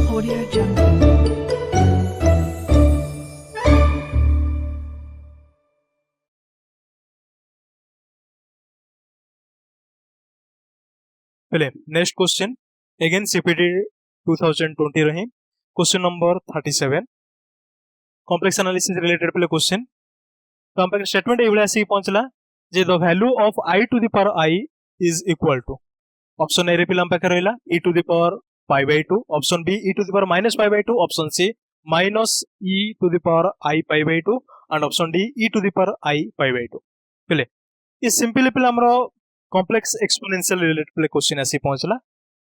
Audio Jungle. पहले next question again CPT 2020 रही question number 37 complex analysis related पहले question तो हम स्टेटमेंट ये आसी पहुंचला जे the value of i to the power i is equal to option A रे पिला हम पाखे रहला e to the power pi by 2 option B e to the power minus pi by 2 option C minus e to the power i pi by 2 and option D e to the power i pi by 2 पहले इस simply पहले हमरो complex exponential related पहले question आसी पहुंचला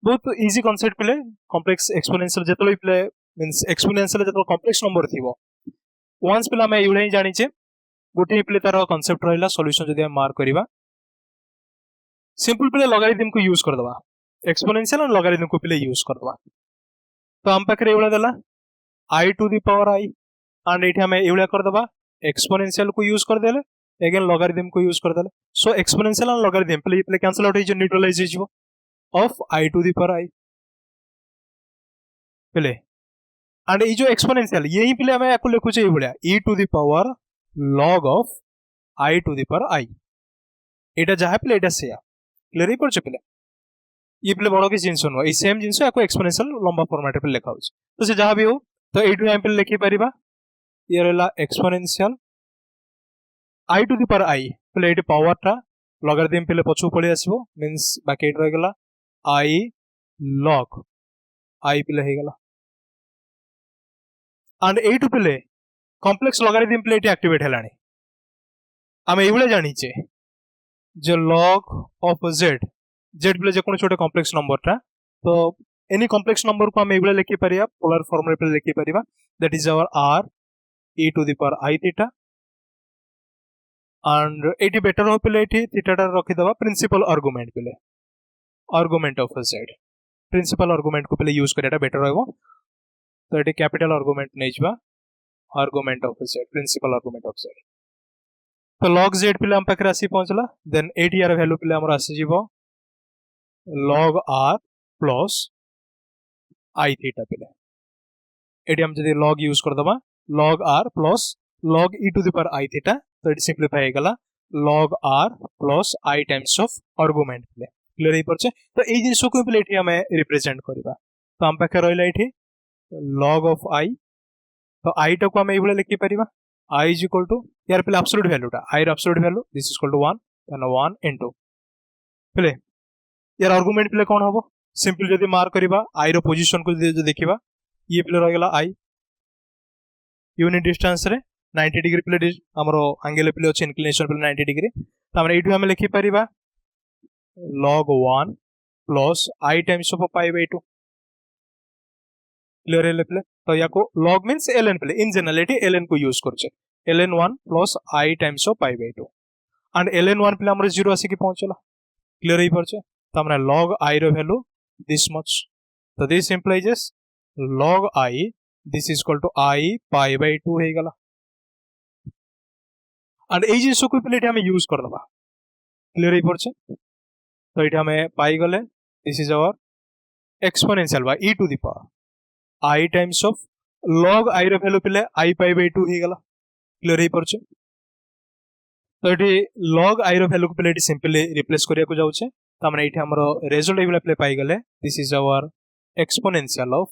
बहुत easy concept पहले complex exponential जेतलो पहले मींस एक्सपोनेंशियल जेतलो कॉम्प्लेक्स नंबर थिबो वंस पहले हम एउले ही जानि छे गोटे पहले तार कांसेप्ट रहला सॉल्यूशन जदी हम मार्क करबा सिंपल पहले लॉगरिथम को यूज कर दबा एक्सपोनेंशियल और लॉगरिथम को पहले यूज कर दबा तो हम पाखरे एउले देला i to the power i and एठी हम एउले कर दबा एक्सपोनेंशियल को यूज कर देले अगेन लॉगरिथम को यूज कर देले सो एक्सपोनेंशियल और लॉगरिथम पहले कैंसिल आउट हो जो न्यूट्रलाइज हो जिवो of i to the power i पहले एंड ये जो एक्सपोनेंशियल यही पहले हमें आपको लिखु चाहिए बढ़िया e to the power log of i to the power i एटा जहा पहले एटा से क्लियर ही पड़ पहले ये पहले बड़ के जिंस नो ए सेम जिंस आपको एक्सपोनेंशियल लंबा फॉर्मेट पे लिखा होछ तो से जहा भी हो तो एटू हम पहले लिखि परिबा ये रहला exponential i to the power i पहले एटी पावर ता लॉगरिथम पहले पछु पळे आसीबो मींस बाकी एट रह गेला i log i पहले हे गेला एंड एटू पहले कॉम्प्लेक्स लॉगरिथम पहले एटी एक्टिवेट हेलानी हम एवले जानि छे जो log ऑफ z z पहले जे कोनो छोटे कॉम्प्लेक्स नंबर ता तो एनी कॉम्प्लेक्स नंबर को हम एवले लिखि परिया पोलर फॉर्म रे पहले लिखि परिबा that is our r e to the power i theta and एटी बेटर हो पहले एटी थीटा टा रखि दबा प्रिंसिपल आर्गुमेंट पहले argument of z principal argument को पहले यूज करेटा बेटर रहबो तो एटी कैपिटल आर्गुमेंट नै जबा argument of z principal argument of z तो log z पहले हम पाखरे आसी पहुंचला देन एटी आर वैल्यू पहले हमर आसी जीवो log r plus i theta पहले एटी हम जदी log यूज कर दबा log r plus log e to the power i theta तो इट सिंपलीफाई हे गला log r plus i times of argument पहले क्लियर हे परछे तो ए जिंस को पहले एटी हमें रिप्रेजेंट करबा तो हम पाखे रहला एटी log ऑफ i तो i टा को हम एबले लिखि परिबा i इज इक्वल टू यार पहले एब्सोल्यूट वैल्यू टा i र absolute value this is equal to 1 then 1 into पहले यार आर्गुमेंट पहले कोन हबो सिंपल जदी मार्क करबा i रो पोजीशन को जो देखिबा ये पहले रह गेला i यूनिट डिस्टेंस रे 90 डिग्री पहले हमरो एंगल पहले अछि इंक्लिनेशन पहले 90 डिग्री तो हम एठू हम लिखि परिबा log 1 plus i times of pi by 2 clear है पहले तो या को log मींस ln पहले इन जनरलिटी ln को यूज करछे ln 1 plus i times of pi by 2 and ln 1 पहले हमर 0 आसी के पहुंचला क्लियर है परछे तो हमरा log i रो वैल्यू दिस मच तो this implies log i this is equal to i pi by 2 हे गला एंड ए जिंस को पहले हम यूज कर दबा क्लियर है परछे तो एटा हमें पाई गले this is our exponential by e to the power i times of log i रो वैल्यू पहले i pi by 2 हे गला क्लियर है परछे तो एटी log i रो वैल्यू को पहले एटी सिंपली रिप्लेस करिया को जाउछे तो हमरे एटी हमरो रिजल्ट एबले पहले पाई गले this is our exponential of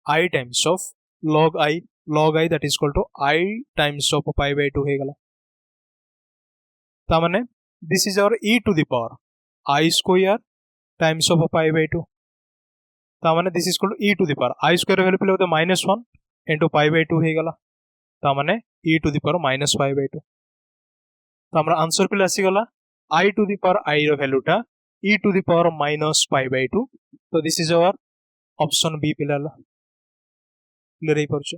i times of log i that is equal to i times of pi by 2 हे गला ता माने this is our e to the power i square times of pi by 2 ता माने this is equal to e to the power i square value पहले होता -1 into pi by 2 हे गला ता माने e to the power -pi by 2 तो हमरा आंसर पहले आसी गला i to the power i रो वैल्यू टा e to the power -pi by 2 तो this is our option B पहले क्लियर है परछे